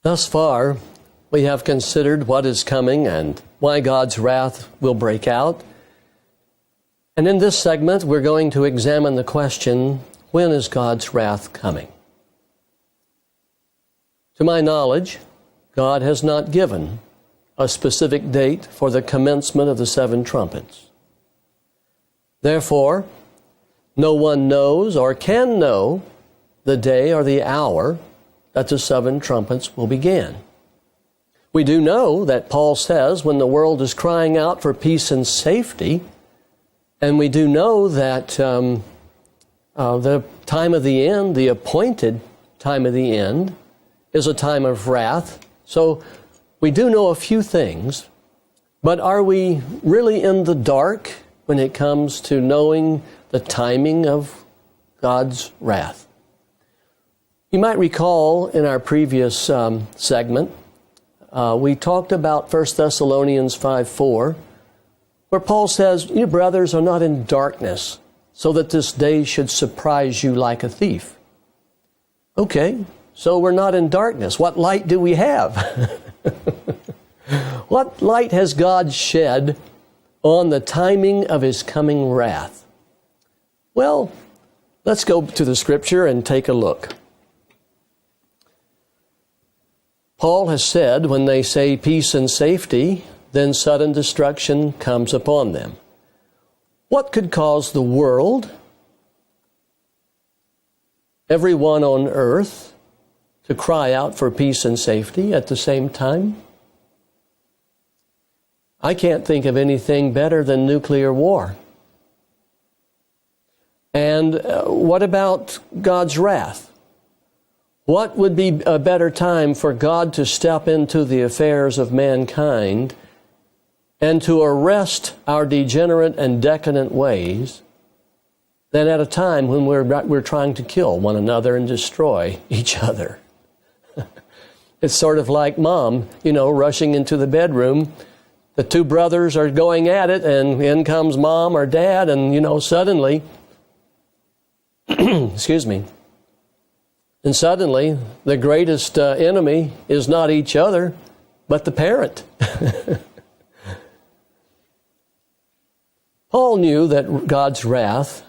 Thus far, we have considered what is coming and why God's wrath will break out. And in this segment, we're going to examine the question, when is God's wrath coming? To my knowledge, God has not given a specific date for the commencement of the 7 trumpets. Therefore, no one knows or can know the day or the hour that the 7 trumpets will begin. We do know that Paul says when the world is crying out for peace and safety, and we do know that the time of the end, the appointed time of the end, is a time of wrath. So we do know a few things, but are we really in the dark when it comes to knowing the timing of God's wrath? You might recall in our previous segment, we talked about 1 Thessalonians 5:4, where Paul says, "You brothers are not in darkness, so that this day should surprise you like a thief." Okay, so we're not in darkness. What light do we have? What light has God shed on the timing of His coming wrath? Well, let's go to the Scripture and take a look. Paul has said, when they say peace and safety, then sudden destruction comes upon them. What could cause the world, everyone on earth, to cry out for peace and safety at the same time? I can't think of anything better than nuclear war. And what about God's wrath? What would be a better time for God to step into the affairs of mankind and to arrest our degenerate and decadent ways than at a time when we're trying to kill one another and destroy each other? It's sort of like mom, rushing into the bedroom. The 2 brothers are going at it, and in comes mom or dad, and, suddenly, excuse me, and suddenly the greatest enemy is not each other, but the parent. Paul knew that God's wrath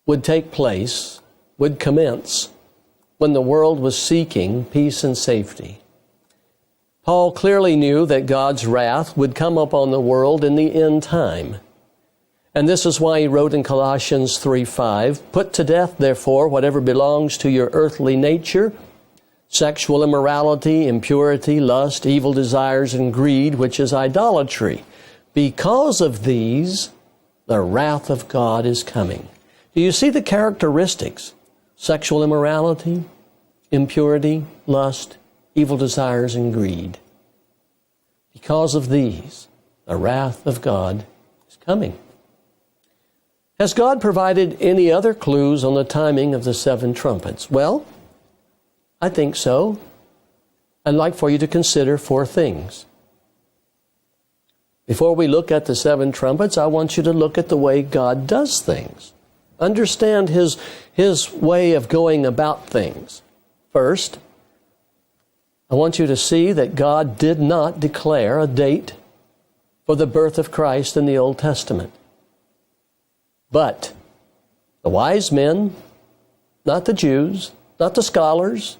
would take place, would commence, when the world was seeking peace and safety. Paul clearly knew that God's wrath would come upon the world in the end time. And this is why he wrote in Colossians 3:5, "Put to death, therefore, whatever belongs to your earthly nature, sexual immorality, impurity, lust, evil desires, and greed, which is idolatry. Because of these, the wrath of God is coming." Do you see the characteristics? Sexual immorality, impurity, lust, evil desires, and greed. Because of these, the wrath of God is coming. Has God provided any other clues on the timing of the 7 trumpets? Well, I think so. I'd like for you to consider 4 things. Before we look at the 7 trumpets, I want you to look at the way God does things. Understand His way of going about things. First, I want you to see that God did not declare a date for the birth of Christ in the Old Testament. But the wise men, not the Jews, not the scholars,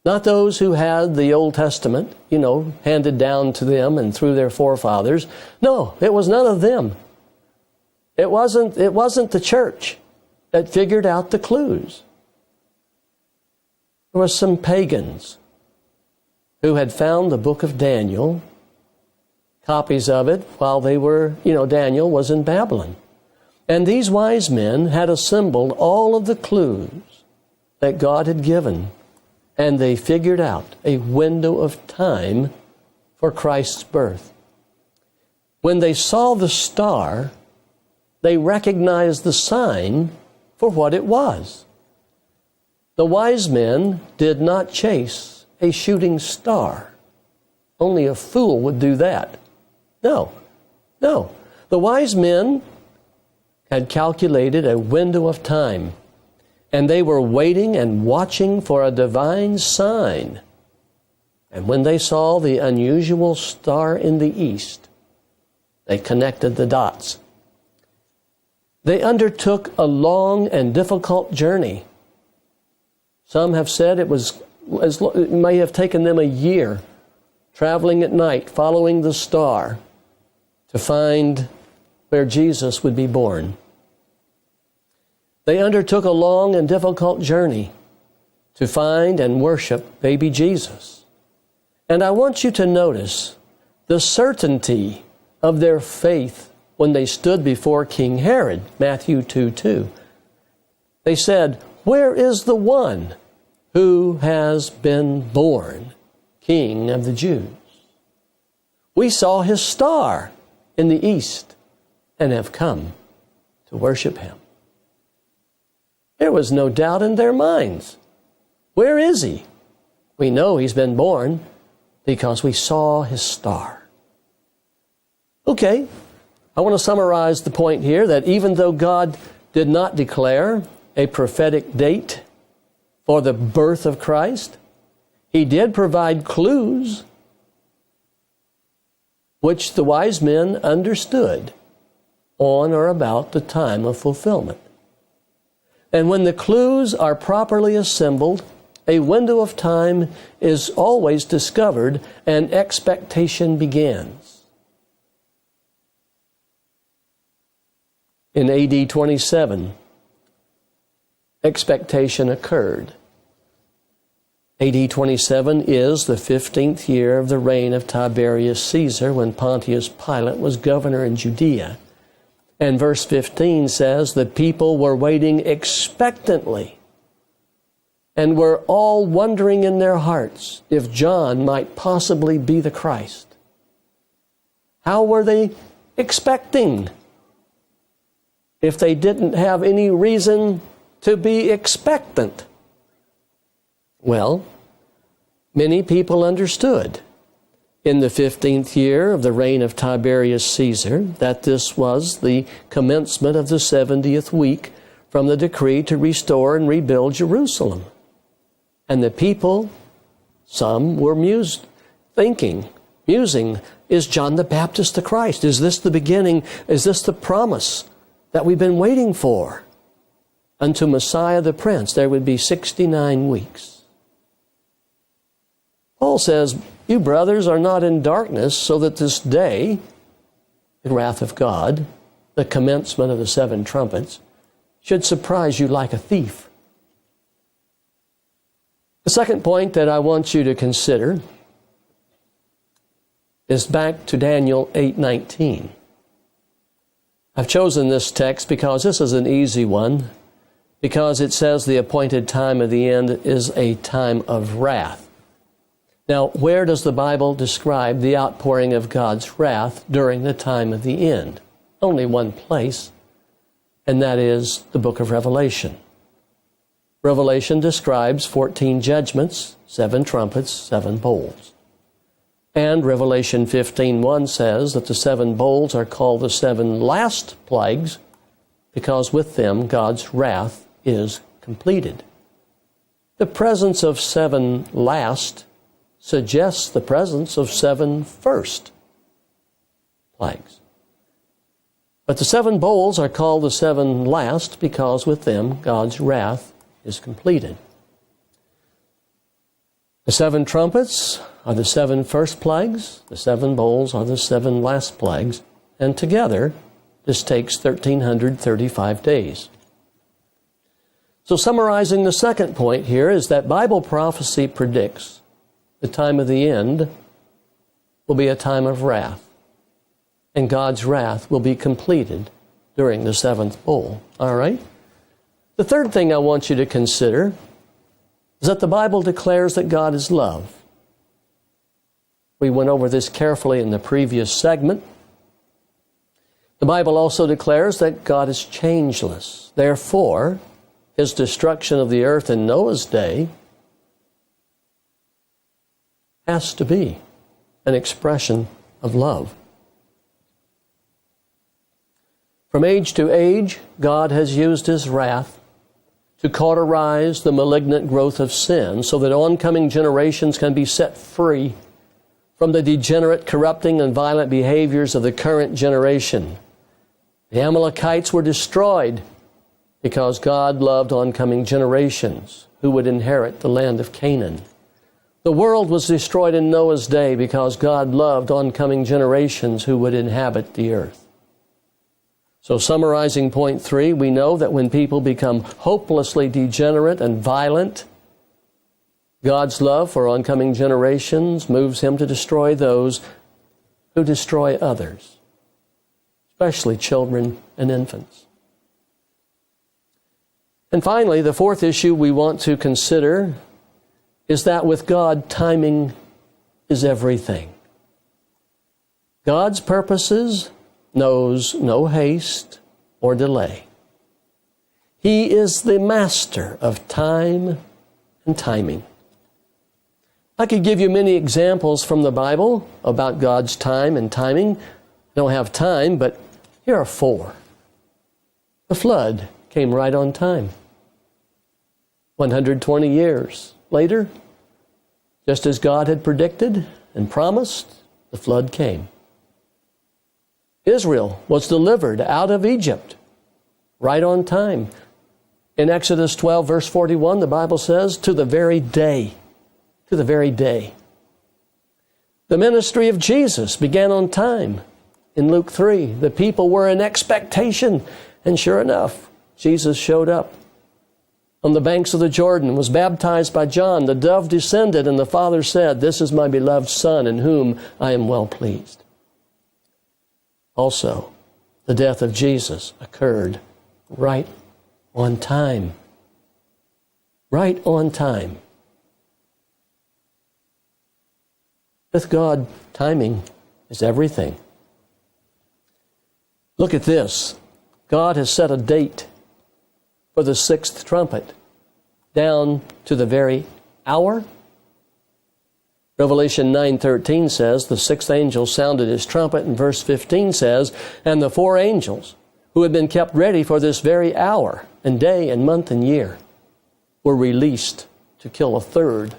not those who had the Old Testament, handed down to them and through their forefathers. No, it was none of them. It wasn't the church that figured out the clues. There were some pagans who had found the book of Daniel, copies of it, while they were, Daniel was in Babylon. And these wise men had assembled all of the clues that God had given, and they figured out a window of time for Christ's birth. When they saw the star, they recognized the sign for what it was. The wise men did not chase a shooting star. Only a fool would do that. No. The wise men had calculated a window of time. and they were waiting and watching for a divine sign. And when they saw the unusual star in the east, they connected the dots. They undertook a long and difficult journey. Some have said it may have taken them a year, traveling at night, following the star, to find where Jesus would be born. They undertook a long and difficult journey to find and worship baby Jesus. And I want you to notice the certainty of their faith when they stood before King Herod, Matthew 2:2. They said, "Where is the one who has been born King of the Jews? We saw his star in the east and have come to worship him." There was no doubt in their minds. Where is he? We know he's been born because we saw his star. Okay, I want to summarize the point here that even though God did not declare a prophetic date for the birth of Christ, he did provide clues which the wise men understood on or about the time of fulfillment. And when the clues are properly assembled, a window of time is always discovered and expectation begins. In AD 27, expectation occurred. AD 27 is the 15th year of the reign of Tiberius Caesar, when Pontius Pilate was governor in Judea. And verse 15 says, the people were waiting expectantly and were all wondering in their hearts if John might possibly be the Christ. How were they expecting if they didn't have any reason to be expectant? Well, many people understood in the 15th year of the reign of Tiberius Caesar that this was the commencement of the 70th week from the decree to restore and rebuild Jerusalem. And the people, some were musing, is John the Baptist the Christ? Is this the beginning? Is this the promise that we've been waiting for? Unto Messiah the Prince, there would be 69 weeks. Paul says, you brothers are not in darkness, so that this day, the wrath of God, the commencement of the 7 trumpets, should surprise you like a thief. The second point that I want you to consider is back to Daniel 8:19. I've chosen this text because this is an easy one, because it says the appointed time of the end is a time of wrath. Now, where does the Bible describe the outpouring of God's wrath during the time of the end? Only one place, and that is the book of Revelation. Revelation describes 14 judgments, 7 trumpets, 7 bowls. And Revelation 15:1 says that the 7 bowls are called the 7 last plagues because with them God's wrath is completed. The presence of 7 last suggests the presence of 7 first plagues. But the 7 bowls are called the 7 last because with them God's wrath is completed. The 7 trumpets are the 7 first plagues, the 7 bowls are the 7 last plagues, and together this takes 1,335 days. So summarizing the second point here is that Bible prophecy predicts the time of the end will be a time of wrath, and God's wrath will be completed during the 7th bowl. All right? The third thing I want you to consider is that the Bible declares that God is love. We went over this carefully in the previous segment. The Bible also declares that God is changeless. Therefore, his destruction of the earth in Noah's day has to be an expression of love. From age to age, God has used his wrath to cauterize the malignant growth of sin so that oncoming generations can be set free from the degenerate, corrupting, and violent behaviors of the current generation. The Amalekites were destroyed because God loved oncoming generations who would inherit the land of Canaan. The world was destroyed in Noah's day because God loved oncoming generations who would inhabit the earth. So summarizing point 3, we know that when people become hopelessly degenerate and violent, God's love for oncoming generations moves Him to destroy those who destroy others, especially children and infants. And finally, the fourth issue we want to consider is that with God, timing is everything. God's purposes knows no haste or delay. He is the master of time and timing. I could give you many examples from the Bible about God's time and timing. I don't have time, but here are 4. The flood came right on time. 120 years later, just as God had predicted and promised, the flood came. Israel was delivered out of Egypt right on time. In Exodus 12, verse 41, the Bible says, to the very day. To the very day. The ministry of Jesus began on time. In Luke 3, the people were in expectation, and sure enough, Jesus showed up. On the banks of the Jordan, was baptized by John. The dove descended, and the Father said, this is my beloved Son, in whom I am well pleased. Also, the death of Jesus occurred right on time. Right on time. With God, timing is everything. Look at this. God has set a date for the 6th trumpet, down to the very hour. Revelation 9:13 says, the 6th angel sounded his trumpet, and verse 15 says, and the 4 angels who had been kept ready for this very hour, and day, and month, and year, were released to kill 1/3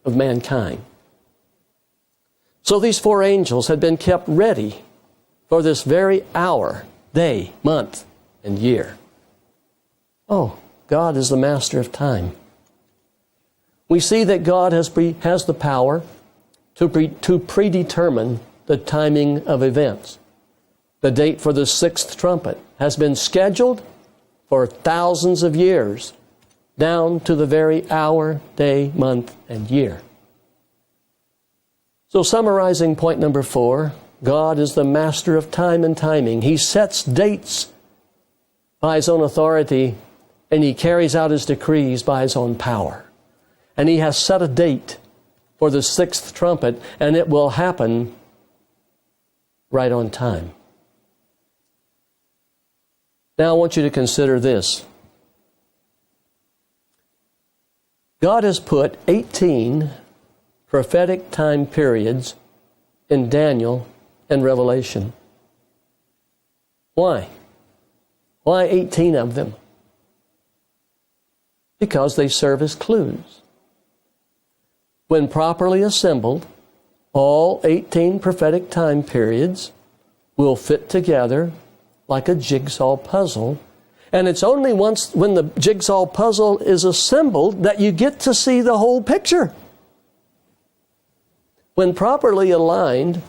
of mankind. So these 4 angels had been kept ready for this very hour, day, month, and year. Oh, God is the master of time. We see that God has the power to predetermine the timing of events. The date for the 6th trumpet has been scheduled for thousands of years, down to the very hour, day, month, and year. So summarizing point number 4, God is the master of time and timing. He sets dates by His own authority, and He carries out His decrees by His own power. And He has set a date for the 6th trumpet, and it will happen right on time. Now I want you to consider this. God has put 18 prophetic time periods in Daniel and Revelation. Why? Why 18 of them? Because they serve as clues. When properly assembled, all 18 prophetic time periods will fit together like a jigsaw puzzle. And it's only once when the jigsaw puzzle is assembled that you get to see the whole picture. When properly aligned,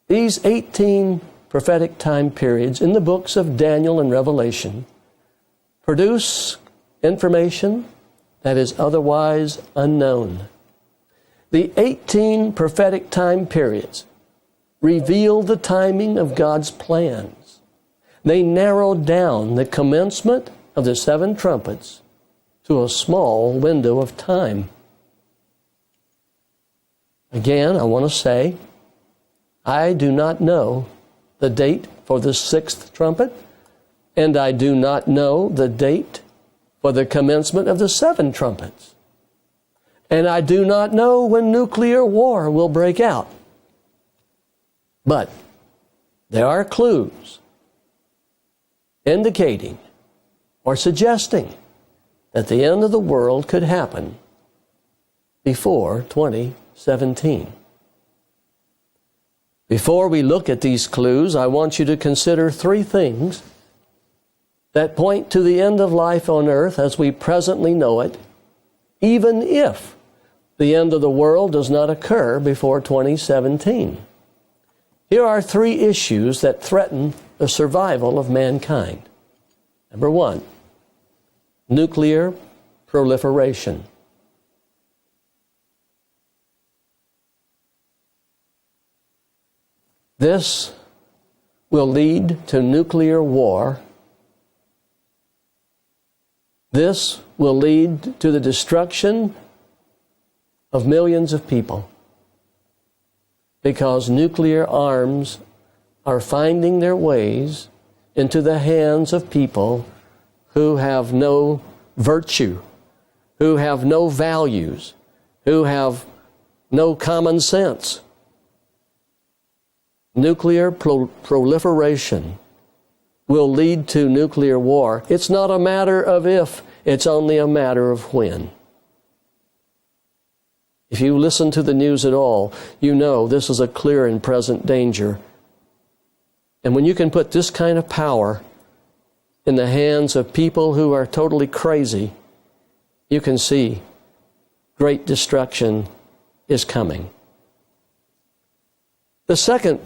these 18 prophetic time periods in the books of Daniel and Revelation produce information that is otherwise unknown. The 18 prophetic time periods reveal the timing of God's plans. They narrow down the commencement of the 7 trumpets to a small window of time. Again, I want to say, I do not know the date for the 6th trumpet, and I do not know the date for the commencement of the 7 trumpets. And I do not know when nuclear war will break out. But there are clues indicating or suggesting that the end of the world could happen before 2017. Before we look at these clues, I want you to consider three things that point to the end of life on earth as we presently know it, even if the end of the world does not occur before 2017. Here are three issues that threaten the survival of mankind. Number one, nuclear proliferation. This will lead to nuclear war. This will lead to the destruction of millions of people because nuclear arms are finding their ways into the hands of people who have no virtue, who have no values, who have no common sense. Nuclear proliferation will lead to nuclear war. It's not a matter of if, it's only a matter of when. If you listen to the news at all, you know this is a clear and present danger. And when you can put this kind of power in the hands of people who are totally crazy, you can see great destruction is coming. The second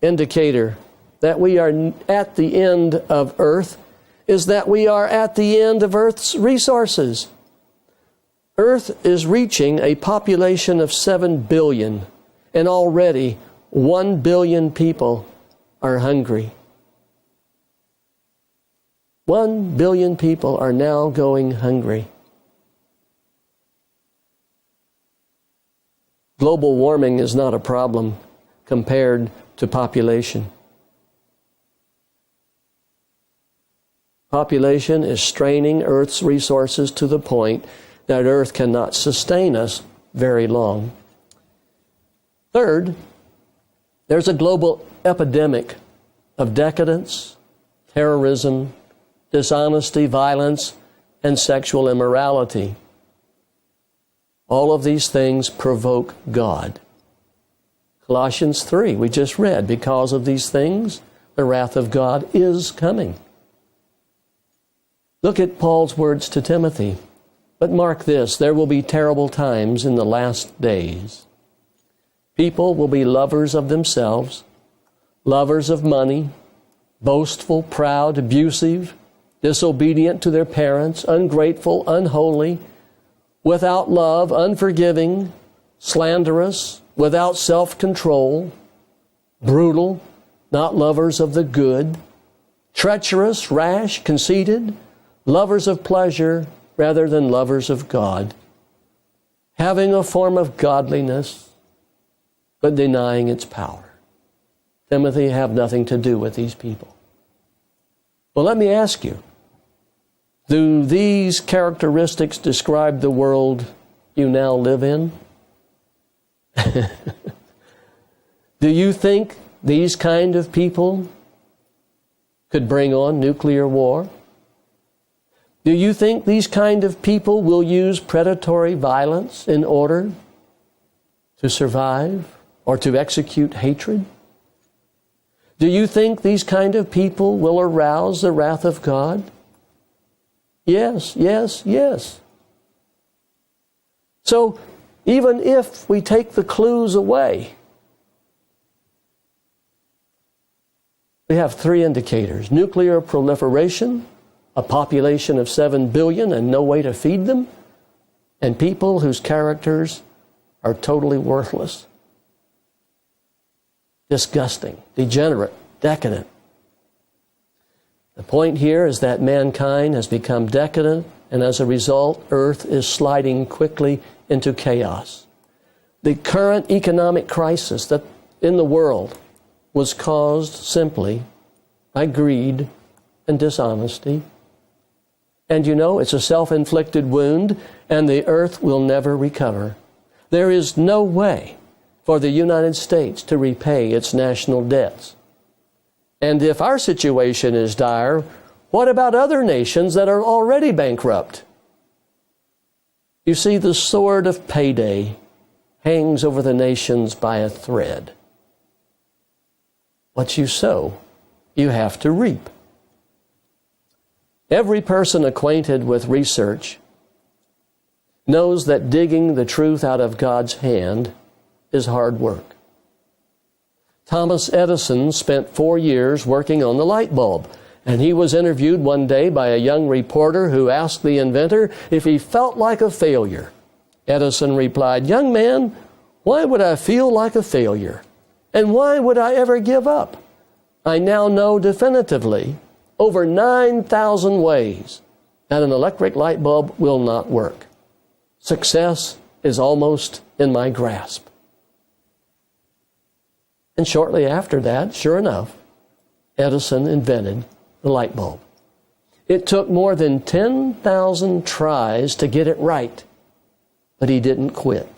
indicator that we are at the end of earth is that we are at the end of Earth's resources. Earth is reaching a population of 7 billion, and already 1 billion people are hungry. 1 billion people are now going hungry. Global warming is not a problem compared to population. Population is straining Earth's resources to the point that Earth cannot sustain us very long. Third, there's a global epidemic of decadence, terrorism, dishonesty, violence, and sexual immorality. All of these things provoke God. Colossians 3, we just read, because of these things, the wrath of God is coming. Look at Paul's words to Timothy. But mark this, there will be terrible times in the last days. People will be lovers of themselves, lovers of money, boastful, proud, abusive, disobedient to their parents, ungrateful, unholy, without love, unforgiving, slanderous, without self-control, brutal, not lovers of the good, treacherous, rash, conceited, lovers of pleasure rather than lovers of God, having a form of godliness, but denying its power. Timothy, have nothing to do with these people. Well, let me ask you, do these characteristics describe the world you now live in? Do you think these kind of people could bring on nuclear war? Do you think these kind of people will use predatory violence in order to survive or to execute hatred? Do you think these kind of people will arouse the wrath of God? Yes, yes, yes. So, even if we take the clues away, we have three indicators: nuclear proliferation, a population of 7 billion and no way to feed them, and people whose characters are totally worthless, disgusting, degenerate, decadent. The point here is that mankind has become decadent, and as a result, Earth is sliding quickly into chaos. The current economic crisis that in the world was caused simply by greed and dishonesty. And you know, it's a self-inflicted wound, and the earth will never recover. There is no way for the United States to repay its national debts. And if our situation is dire, what about other nations that are already bankrupt You see, the sword of payday hangs over the nations by a thread. What you sow, you have to reap. Every person acquainted with research knows that digging the truth out of God's hand is hard work. Thomas Edison spent 4 years working on the light bulb, and he was interviewed one day by a young reporter who asked the inventor if he felt like a failure. Edison replied, "Young man, why would I feel like a failure? And why would I ever give up? I now know definitively over 9,000 ways that an electric light bulb will not work. Success is almost in my grasp." And shortly after that, sure enough, Edison invented the light bulb. It took more than 10,000 tries to get it right, but he didn't quit.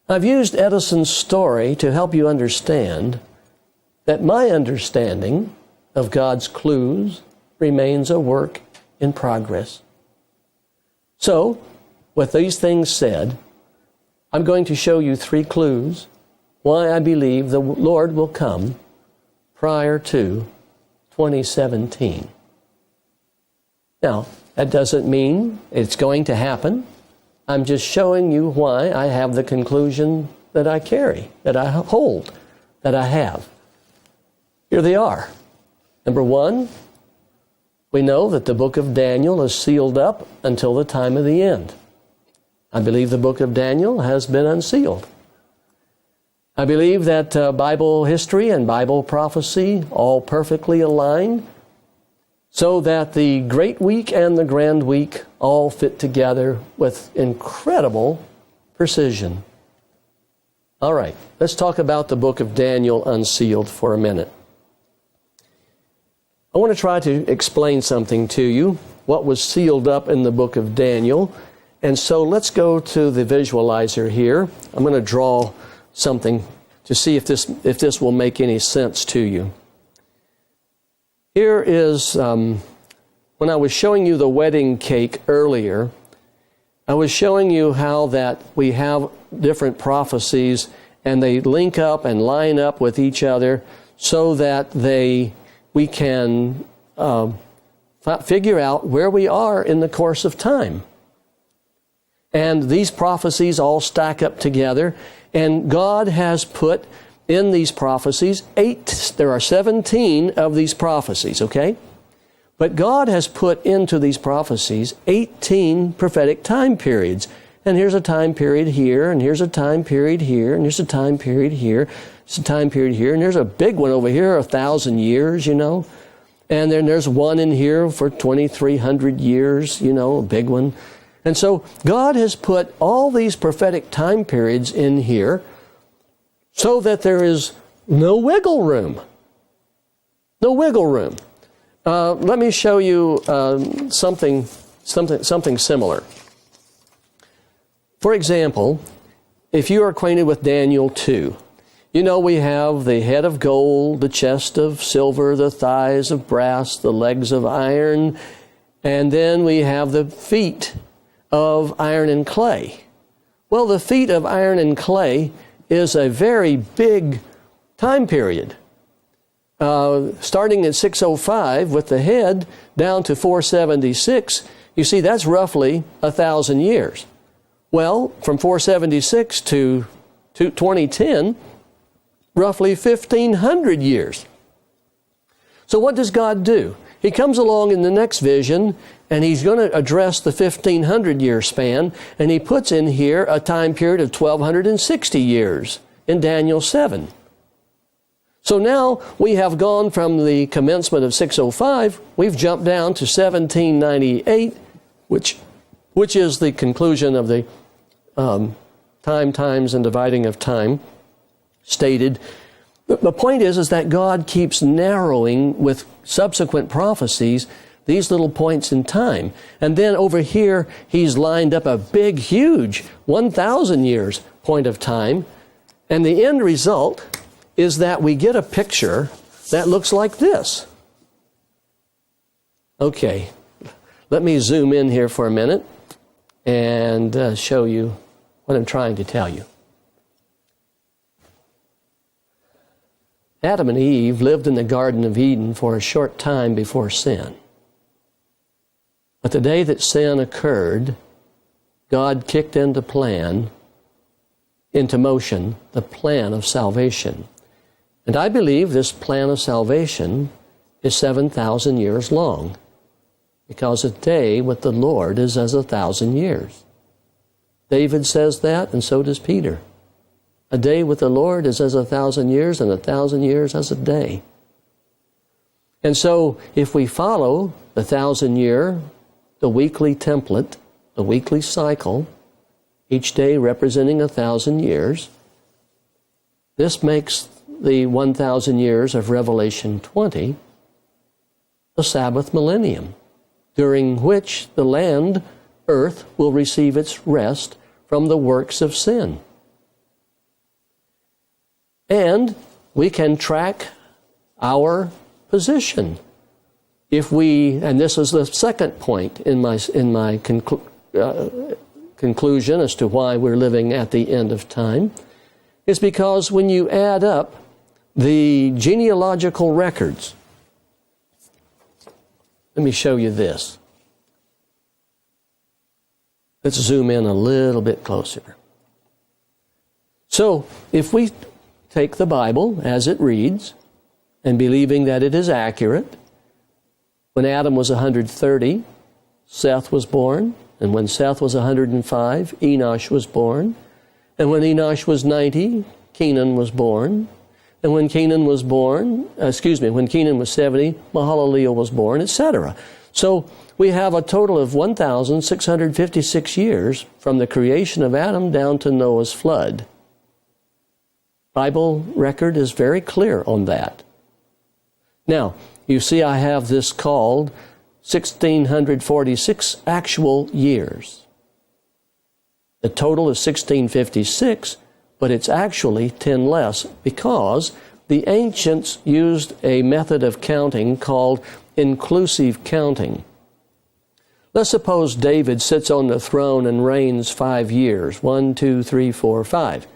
I've used Edison's story to help you understand that my understanding of God's clues remains a work in progress. So, with these things said, I'm going to show you 3 clues why I believe the Lord will come prior to 2017. Now, that doesn't mean it's going to happen. I'm just showing you why I have the conclusion that I carry, that I hold, that I have. Here they are. Number 1, we know that the book of Daniel is sealed up until the time of the end. I believe the book of Daniel has been unsealed. I believe that Bible history and Bible prophecy all perfectly align so that the Great Week and the Grand Week all fit together with incredible precision. All right, let's talk about the book of Daniel unsealed for a minute. I want to try to explain something to you, what was sealed up in the book of Daniel. And so let's go to the visualizer here. I'm going to draw something to see if this will make any sense to you. Here is, when I was showing you the wedding cake earlier, I was showing you how that we have different prophecies and they link up and line up with each other so that we can figure out where we are in the course of time. And these prophecies all stack up together, and God has put in these prophecies there are 17 of these prophecies, okay? But God has put into these prophecies 18 prophetic time periods. And here's a time period here, and here's a time period here, and here's a time period here, there's a time period here, and there's a big one over here, 1,000 years, you know. And then there's one in here for 2,300 years, you know, a big one. And so God has put all these prophetic time periods in here so that there is no wiggle room. No wiggle room. Let me show you something similar. For example, if you are acquainted with Daniel 2, you know we have the head of gold, the chest of silver, the thighs of brass, the legs of iron, and then we have the feet of iron and clay. Well, the feet of iron and clay is a very big time period. Starting at 605 with the head down to 476, you see that's roughly 1,000 years. Well, from 476 to 2010, roughly 1,500 years. So what does God do? He comes along in the next vision, and he's going to address the 1,500-year span, and he puts in here a time period of 1,260 years in Daniel 7. So now we have gone from the commencement of 605, we've jumped down to 1798, which is the conclusion of the times, and dividing of time stated. The point is that God keeps narrowing with subsequent prophecies these little points in time. And then over here, he's lined up a big, huge 1,000 years point of time. And the end result is that we get a picture that looks like this. Okay, let me zoom in here for a minute. and show you what I'm trying to tell you. Adam and Eve lived in the Garden of Eden for a short time before sin. But the day that sin occurred, God kicked into motion the plan of salvation. And I believe this plan of salvation is 7,000 years long, because a day with the Lord is as 1,000 years. David says that, and so does Peter. A day with the Lord is as 1,000 years, and 1,000 years as a day. And so, if we follow the 1,000-year, the weekly template, the weekly cycle, each day representing 1,000 years, this makes the 1,000 years of Revelation 20 the Sabbath millennium, during which the land, earth, will receive its rest from the works of sin. And we can track our position. If we, and this is the second point in my conclusion as to why we're living at the end of time, is because when you add up the genealogical records, let me show you this. Let's zoom in a little bit closer. So, if we take the Bible as it reads, and believing that it is accurate, when Adam was 130, Seth was born, and when Seth was 105, Enosh was born, and when Enosh was 90, Kenan was born, and when Kenan was 70, Mahalaleel was born, etc. So we have a total of 1,656 years from the creation of Adam down to Noah's flood. Bible record is very clear on that. Now, you see I have this called 1,646 actual years. The total is 1,656, but it's actually 10 less because the ancients used a method of counting called inclusive counting. Let's suppose David sits on the throne and reigns 5 years. 1, 2, 3, 4, 5.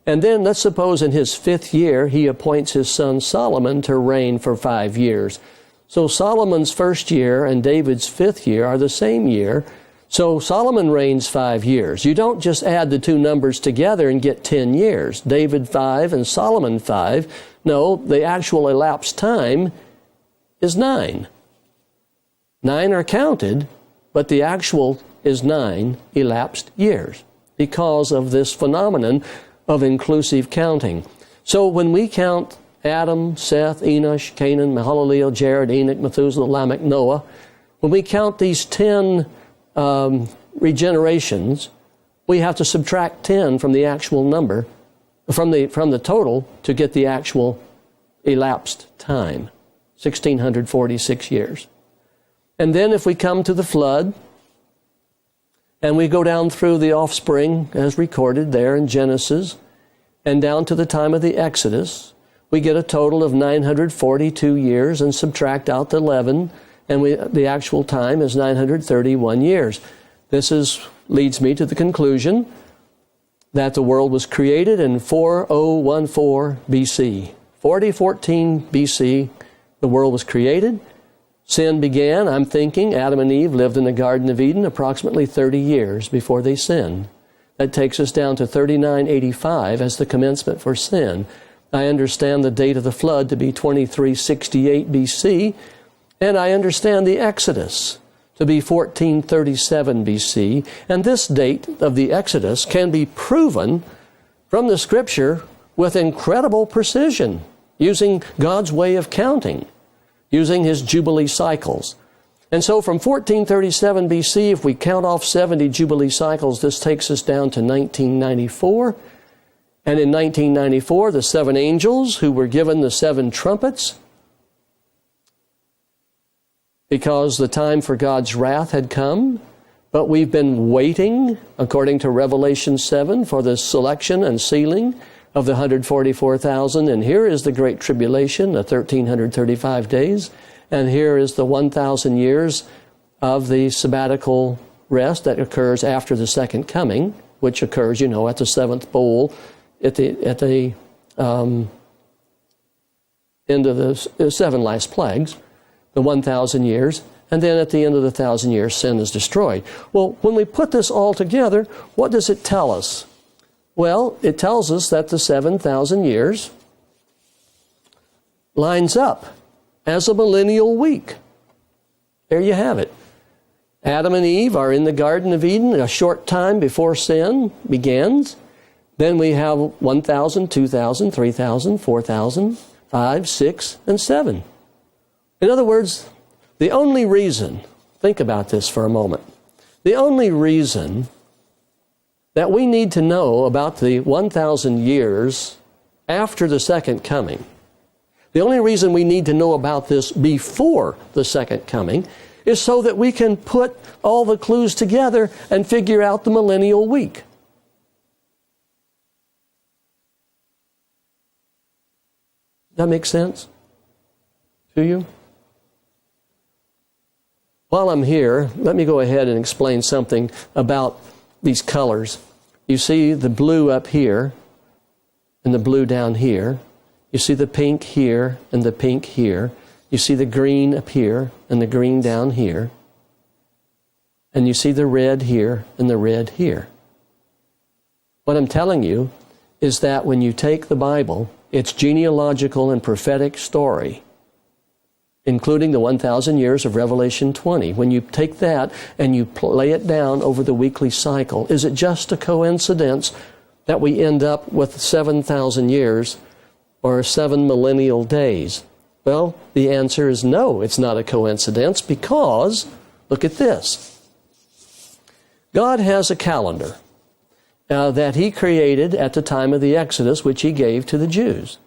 And then let's suppose in his 5th year he appoints his son Solomon to reign for 5 years. So Solomon's 1st year and David's 5th year are the same year. So Solomon reigns 5 years. You don't just add the two numbers together and get 10 years. David 5 and Solomon 5. No, the actual elapsed time is 9. 9 are counted, but the actual is 9 elapsed years because of this phenomenon of inclusive counting. So when we count Adam, Seth, Enosh, Canaan, Mahalaleel, Jared, Enoch, Methuselah, Lamech, Noah, when we count these 10 regenerations, we have to subtract 10 from the actual number, from the total, to get the actual elapsed time, 1,646 years. And then if we come to the flood, and we go down through the offspring as recorded there in Genesis, and down to the time of the Exodus, we get a total of 942 years and subtract out the 11, and the actual time is 931 years. This leads me to the conclusion that the world was created in 4014 BC. 4014 BC, the world was created. Sin began. I'm thinking Adam and Eve lived in the Garden of Eden approximately 30 years before they sinned. That takes us down to 3985 as the commencement for sin. I understand the date of the flood to be 2368 BC, and I understand the Exodus to be 1437 BC. And this date of the Exodus can be proven from the Scripture with incredible precision, using God's way of counting, using His Jubilee cycles. And so from 1437 BC, if we count off 70 Jubilee cycles, this takes us down to 1994. And in 1994, the 7 angels who were given the 7 trumpets, because the time for God's wrath had come, but we've been waiting, according to Revelation 7, for the selection and sealing of the 144,000. And here is the Great Tribulation, the 1,335 days. And here is the 1,000 years of the sabbatical rest that occurs after the second coming, which occurs, at the seventh bowl, at the end of the seven last plagues, the 1,000 years, and then at the end of the 1,000 years, sin is destroyed. Well, when we put this all together, what does it tell us? Well, it tells us that the 7,000 years lines up as a millennial week. There you have it. Adam and Eve are in the Garden of Eden a short time before sin begins. Then we have 1,000, 2,000, 3,000, 4,000, 5, 6, and 7. In other words, the only reason, think about this for a moment, the only reason that we need to know about the 1,000 years after the second coming, the only reason we need to know about this before the second coming is so that we can put all the clues together and figure out the millennial week. That makes sense to you? While I'm here, let me go ahead and explain something about these colors. You see the blue up here and the blue down here. You see the pink here and the pink here. You see the green up here and the green down here. And you see the red here and the red here. What I'm telling you is that when you take the Bible, its genealogical and prophetic story, including the 1,000 years of Revelation 20, when you take that and you lay it down over the weekly cycle, is it just a coincidence that we end up with 7,000 years or 7 millennial days? Well, the answer is no, it's not a coincidence, because, look at this. God has a calendar that He created at the time of the Exodus, which He gave to the Jews.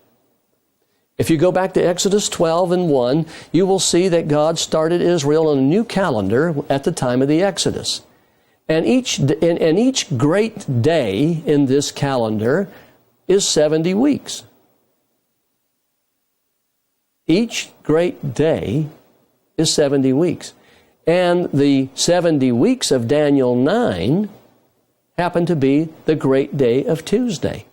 If you go back to Exodus 12 and 1, you will see that God started Israel on a new calendar at the time of the Exodus. And each great day in this calendar is 70 weeks. Each great day is 70 weeks. And the 70 weeks of Daniel 9 happen to be the great day of Tuesday.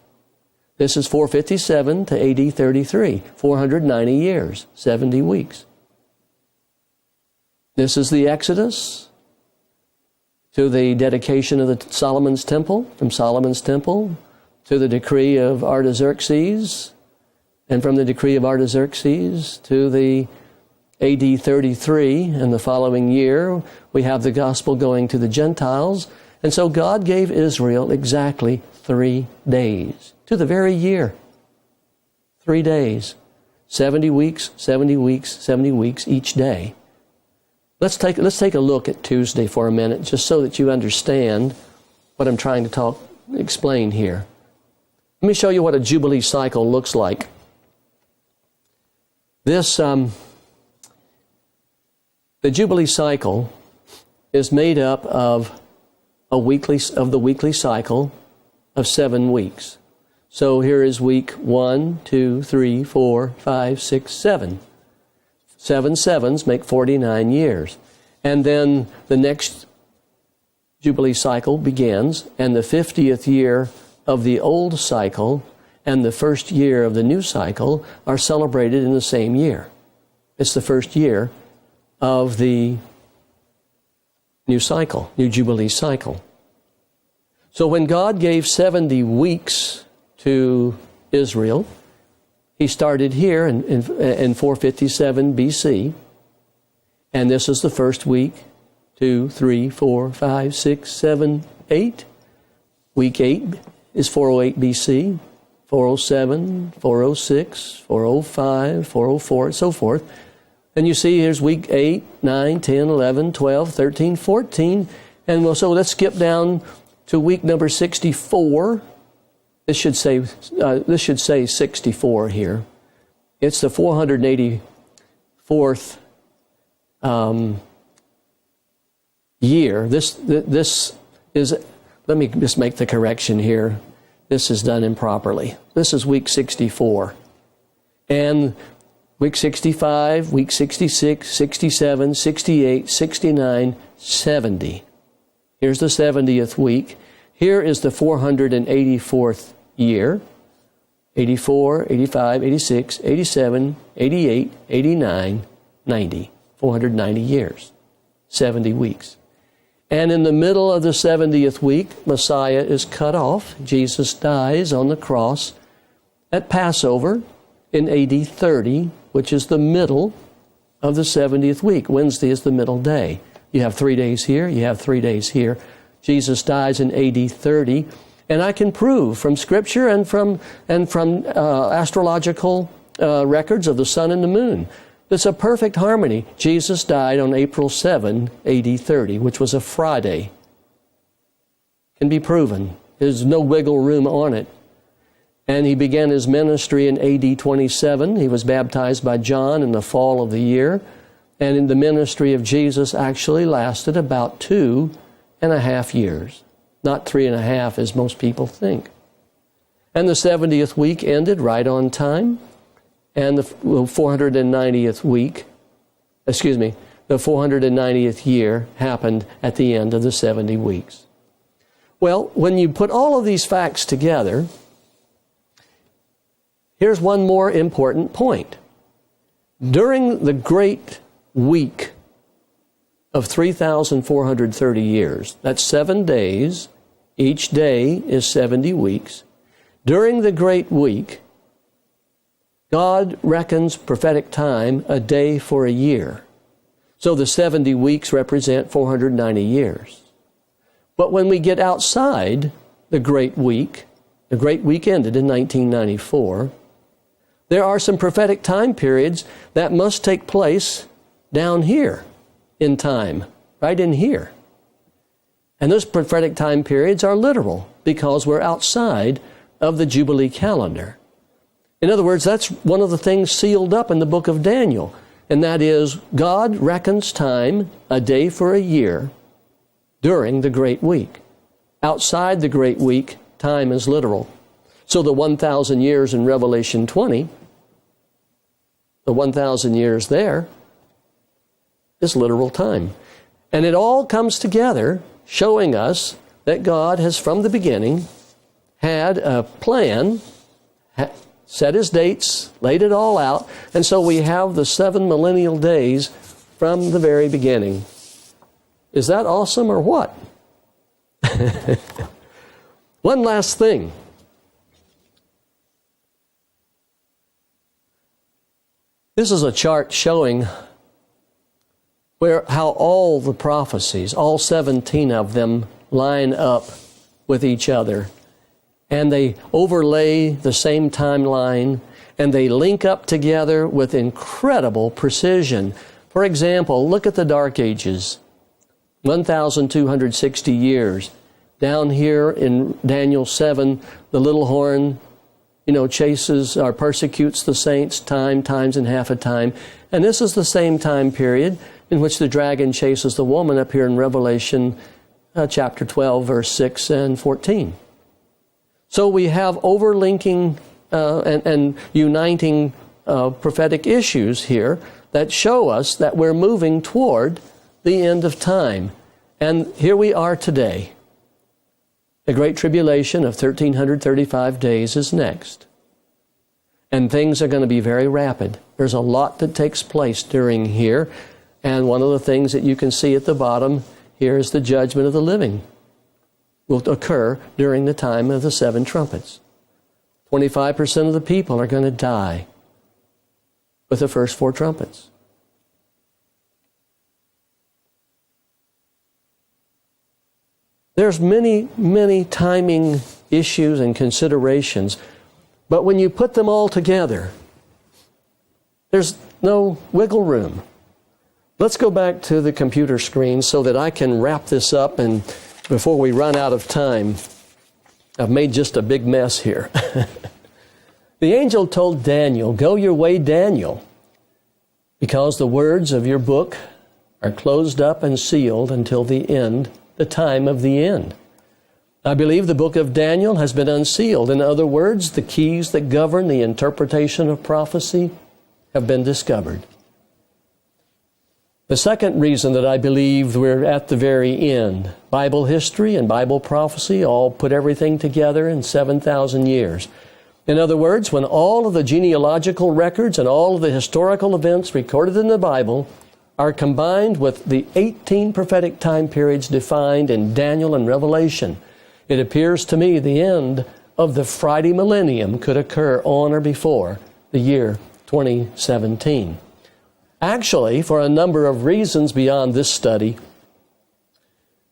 This is 457 to AD 33, 490 years, 70 weeks. This is the Exodus to the dedication of the Solomon's Temple, from Solomon's Temple to the decree of Artaxerxes, and from the decree of Artaxerxes to the AD 33, and the following year we have the gospel going to the Gentiles. And so God gave Israel exactly 3 days, to the very year. 3 days. 70 weeks, 70 weeks, 70 weeks each day. Let's take a look at Tuesday for a minute, just so that you understand what I'm trying to explain here. Let me show you what a Jubilee cycle looks like. The Jubilee cycle is made up of the weekly cycle of 7 weeks. So here is week 1, 2, 3, 4, 5, 6, 7. 7 sevens make 49 years. And then the next Jubilee cycle begins, and the 50th year of the old cycle and the first year of the new cycle are celebrated in the same year. It's the first year of the new cycle, new Jubilee cycle. So when God gave 70 weeks to Israel, He started here in 457 BC, and this is the first week, 2, 3, 4, 5, 6, 7, 8. Week 8 is 408 BC, 407, 406, 405, 404, and so forth. And you see here's week 8, 9, 10, 11, 12, 13, 14. And so let's skip down to week number 64. This should say 64 here. It's the 484th year. This is, let me just make the correction here. This is done improperly. This is week 64. And week 65, week 66, 67, 68, 69, 70. Here's the 70th week. Here is the 484th year. 84, 85, 86, 87, 88, 89, 90. 490 years. 70 weeks. And in the middle of the 70th week, Messiah is cut off. Jesus dies on the cross at Passover in AD 30, which is the middle of the 70th week. Wednesday is the middle day. You have 3 days here, you have 3 days here. Jesus dies in AD 30, and I can prove from Scripture and from astrological records of the sun and the moon. It's a perfect harmony. Jesus died on April 7, AD 30, which was a Friday. Can be proven. There's no wiggle room on it. And he began his ministry in AD 27. He was baptized by John in the fall of the year. And in the ministry of Jesus actually lasted about 2.5 years. Not 3.5 as most people think. And the 70th week ended right on time. And the 490th week, the 490th year happened at the end of the 70 weeks. Well, when you put all of these facts together, here's one more important point. During the great week of 3,430 years, that's 7 days, each day is 70 weeks. During the great week, God reckons prophetic time a day for a year. So the 70 weeks represent 490 years. But when we get outside the great week ended in 1994, there are some prophetic time periods that must take place down here in time, right in here. And those prophetic time periods are literal because we're outside of the Jubilee calendar. In other words, that's one of the things sealed up in the book of Daniel, and that is God reckons time a day for a year during the great week. Outside the great week, time is literal. So the 1,000 years in Revelation 20, the 1,000 years there is literal time. And it all comes together showing us that God has from the beginning had a plan, set his dates, laid it all out, and so we have the 7 millennial days from the very beginning. Is that awesome or what? One last thing. This is a chart showing how all the prophecies, all 17 of them, line up with each other. And they overlay the same timeline, and they link up together with incredible precision. For example, look at the Dark Ages, 1,260 years. Down here in Daniel 7, the little horn, chases or persecutes the saints times and half a time. And this is the same time period in which the dragon chases the woman up here in Revelation chapter 12, verse 6 and 14. So we have overlinking and uniting prophetic issues here that show us that we're moving toward the end of time. And here we are today. The Great Tribulation of 1,335 days is next. And things are going to be very rapid. There's a lot that takes place during here. And one of the things that you can see at the bottom here is the judgment of the living will occur during the time of the 7 trumpets. 25% of the people are going to die with the first 4 trumpets. There's many, many timing issues and considerations, but when you put them all together, there's no wiggle room. Let's go back to the computer screen so that I can wrap this up, and before we run out of time, I've made just a big mess here. The angel told Daniel, "Go your way, Daniel, because the words of your book are closed up and sealed until the end, the time of the end." I believe the book of Daniel has been unsealed. In other words, the keys that govern the interpretation of prophecy have been discovered. The second reason that I believe we're at the very end, Bible history and Bible prophecy all put everything together in 7,000 years. In other words, when all of the genealogical records and all of the historical events recorded in the Bible are combined with the 18 prophetic time periods defined in Daniel and Revelation, it appears to me the end of the Friday millennium could occur on or before the year 2017. Actually, for a number of reasons beyond this study,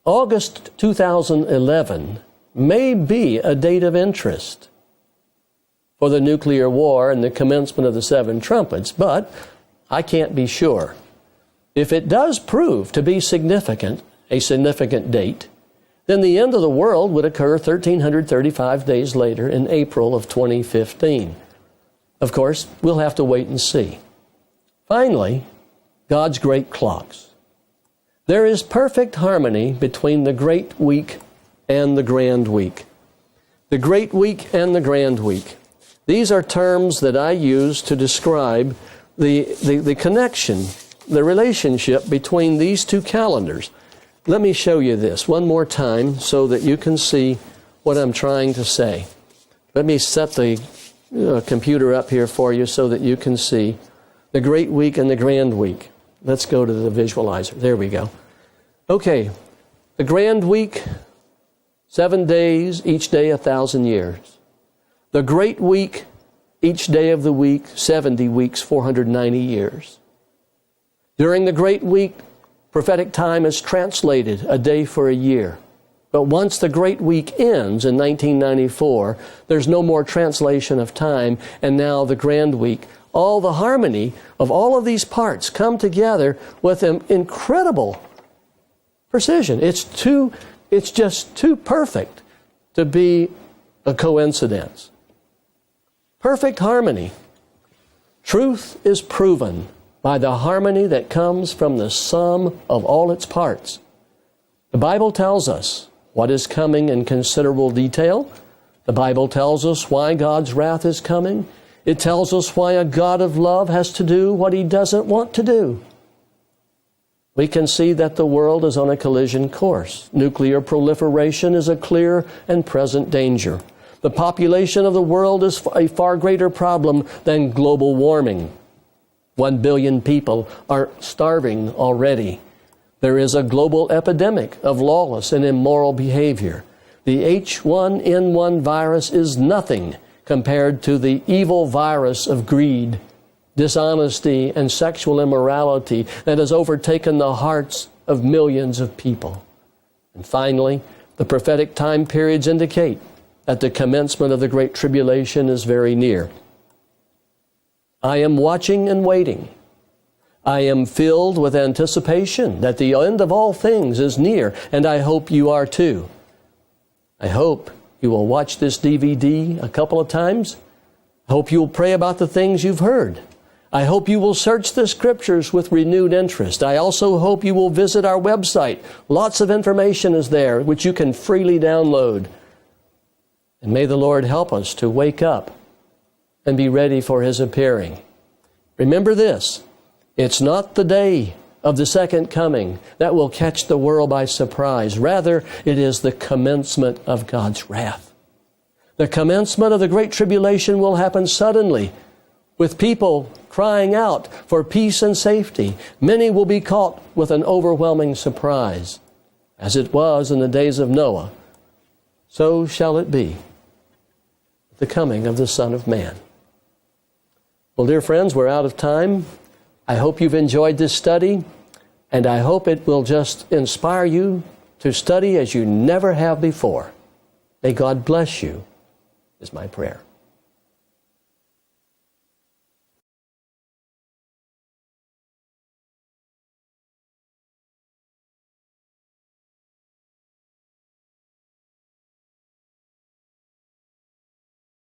August 2011 may be a date of interest for the nuclear war and the commencement of the 7 trumpets, but I can't be sure. If it does prove to be a significant date, then the end of the world would occur 1,335 days later in April of 2015. Of course, we'll have to wait and see. Finally, God's great clocks. There is perfect harmony between the Great Week and the Grand Week. The Great Week and the Grand Week. These are terms that I use to describe the connection, the relationship between these two calendars. Let me show you this one more time so that you can see what I'm trying to say. Let me set the computer up here for you so that you can see the Great Week and the Grand Week. Let's go to the visualizer. There we go. Okay, the Grand Week, 7 days, each day 1,000 years. The Great Week, each day of the week, 70 weeks, 490 years. During the Great Week, prophetic time is translated a day for a year. But once the Great Week ends in 1994, there's no more translation of time, and now the Grand Week. All the harmony of all of these parts come together with an incredible precision. It's just too perfect to be a coincidence. Perfect harmony. Truth is proven by the harmony that comes from the sum of all its parts. The Bible tells us what is coming in considerable detail. The Bible tells us why God's wrath is coming. It tells us why a God of love has to do what He doesn't want to do. We can see that the world is on a collision course. Nuclear proliferation is a clear and present danger. The population of the world is a far greater problem than global warming. 1 billion people are starving already. There is a global epidemic of lawless and immoral behavior. The H1N1 virus is nothing compared to the evil virus of greed, dishonesty, and sexual immorality that has overtaken the hearts of millions of people. And finally, the prophetic time periods indicate that the commencement of the Great Tribulation is very near. I am watching and waiting. I am filled with anticipation that the end of all things is near, and I hope you are too. I hope you will watch this DVD a couple of times. I hope you will pray about the things you've heard. I hope you will search the Scriptures with renewed interest. I also hope you will visit our website. Lots of information is there which you can freely download. And may the Lord help us to wake up and be ready for His appearing. Remember this, it's not the day of the second coming that will catch the world by surprise. Rather, it is the commencement of God's wrath. The commencement of the Great Tribulation will happen suddenly, with people crying out for peace and safety. Many will be caught with an overwhelming surprise. As it was in the days of Noah, so shall it be at the coming of the Son of Man. Well, dear friends, we're out of time. I hope you've enjoyed this study, and I hope it will just inspire you to study as you never have before. May God bless you, is my prayer.